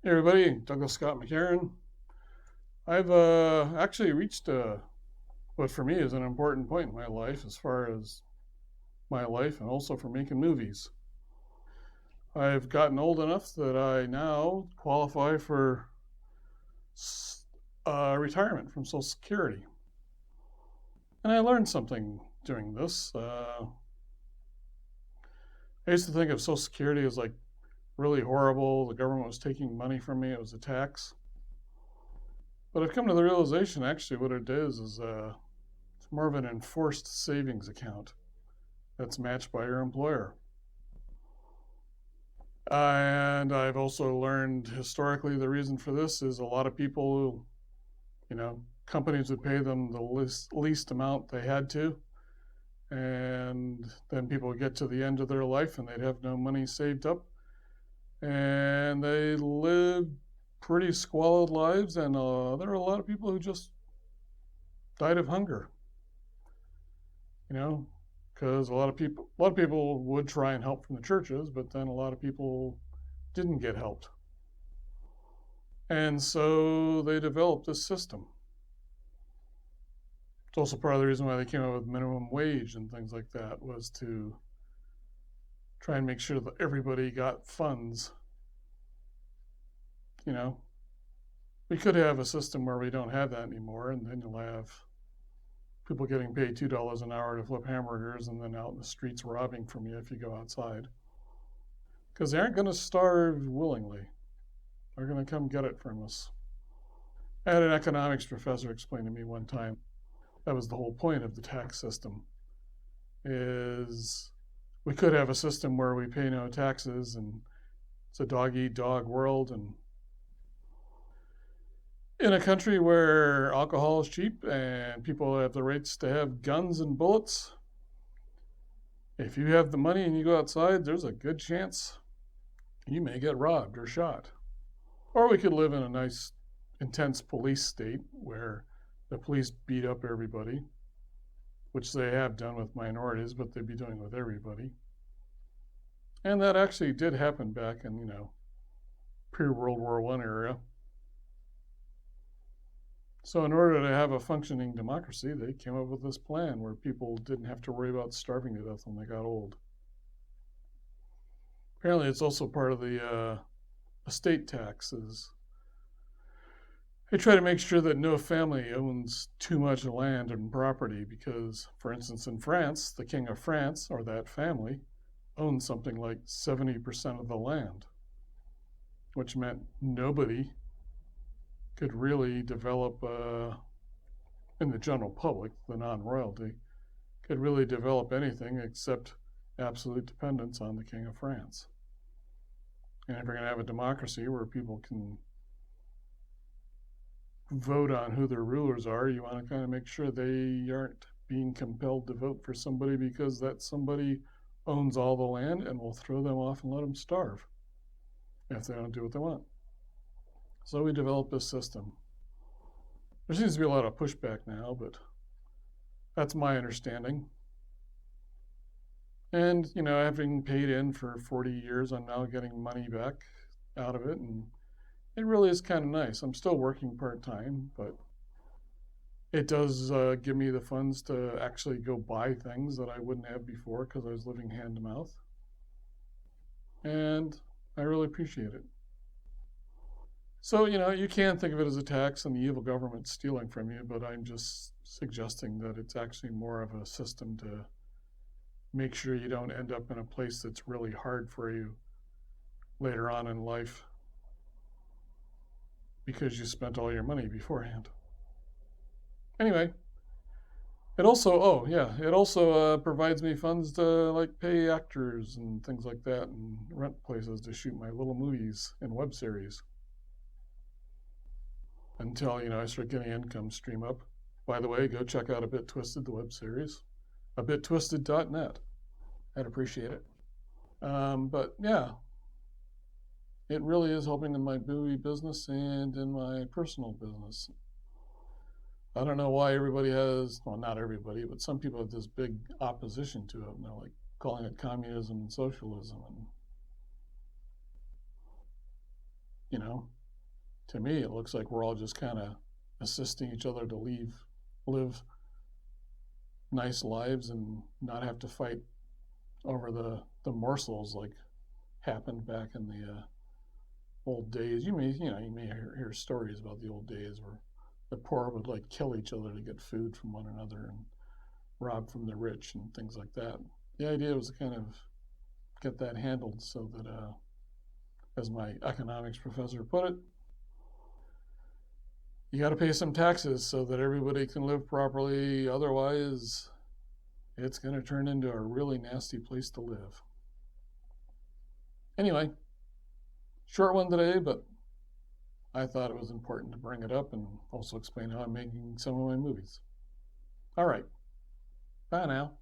Hey everybody, Douglas Scott McCarron. I've actually reached what for me is an important point in my life as far as my life and also for making movies. I've gotten old enough that I now qualify for retirement from Social Security. And I learned something doing this. I used to think of Social Security as like really horrible. The government was taking money from me, it was a tax. But I've come to the realization actually what it is it's more of an enforced savings account that's matched by your employer. And I've also learned historically the reason for this is a lot of people, companies would pay them the least amount they had to. And then people would get to the end of their life and they'd have no money saved up. And they lived pretty squalid lives. And there are a lot of people who just died of hunger, you know, because a lot of people would try and help from the churches, but then a lot of people didn't get helped. And so they developed this system. It's also part of the reason why they came up with minimum wage and things like that, was to try and make sure that everybody got funds. You know, we could have a system where we don't have that anymore, and then you'll have people getting paid $2 an hour to flip hamburgers and then out in the streets robbing from you if you go outside. Because they aren't going to starve willingly. They're going to come get it from us. I had an economics professor explain to me one time that was the whole point of the tax system is we could have a system where we pay no taxes and it's a dog eat dog world, and in a country where alcohol is cheap and people have the rights to have guns and bullets, if you have the money and you go outside, there's a good chance you may get robbed or shot. Or we could live in a nice intense police state where the police beat up everybody, which they have done with minorities, but they'd be doing it with everybody. And that actually did happen back in, pre-World War I era. So in order to have a functioning democracy, they came up with this plan where people didn't have to worry about starving to death when they got old. Apparently, it's also part of the estate taxes. They try to make sure that no family owns too much land and property because, for instance, in France, the King of France, or that family, owned something like 70% of the land, which meant nobody could really develop, in the general public, the non-royalty, could really develop anything except absolute dependence on the King of France. And if you're going to have a democracy where people can vote on who their rulers are, you want to kind of make sure they aren't being compelled to vote for somebody because that somebody owns all the land and will throw them off and let them starve if they don't do what they want. So we developed this system. There seems to be a lot of pushback now, but that's my understanding. And, having paid in for 40 years, I'm now getting money back out of it, and it really is kind of nice. I'm still working part-time, but it does give me the funds to actually go buy things that I wouldn't have before because I was living hand to mouth. And I really appreciate it. So, you can think of it as a tax and the evil government stealing from you, but I'm just suggesting that it's actually more of a system to make sure you don't end up in a place that's really hard for you later on in life because you spent all your money beforehand. Anyway, it also provides me funds to like pay actors and things like that and rent places to shoot my little movies and web series until, I start getting an income stream up. By the way, go check out A Bit Twisted, the web series, abit-twisted.net. I'd appreciate it. But yeah, it really is helping in my movie business and in my personal business. I don't know why everybody has, well, not everybody, but some people have this big opposition to it, like calling it communism and socialism. And you know, to me, it looks like we're all just kind of assisting each other to live nice lives and not have to fight over the morsels like happened back in the old days. You may hear stories about the old days where the poor would like kill each other to get food from one another and rob from the rich and things like that. The idea was to kind of get that handled so that, as my economics professor put it, you got to pay some taxes so that everybody can live properly. Otherwise, it's going to turn into a really nasty place to live. Anyway, short one today, but I thought it was important to bring it up and also explain how I'm making some of my movies. All right. Bye now.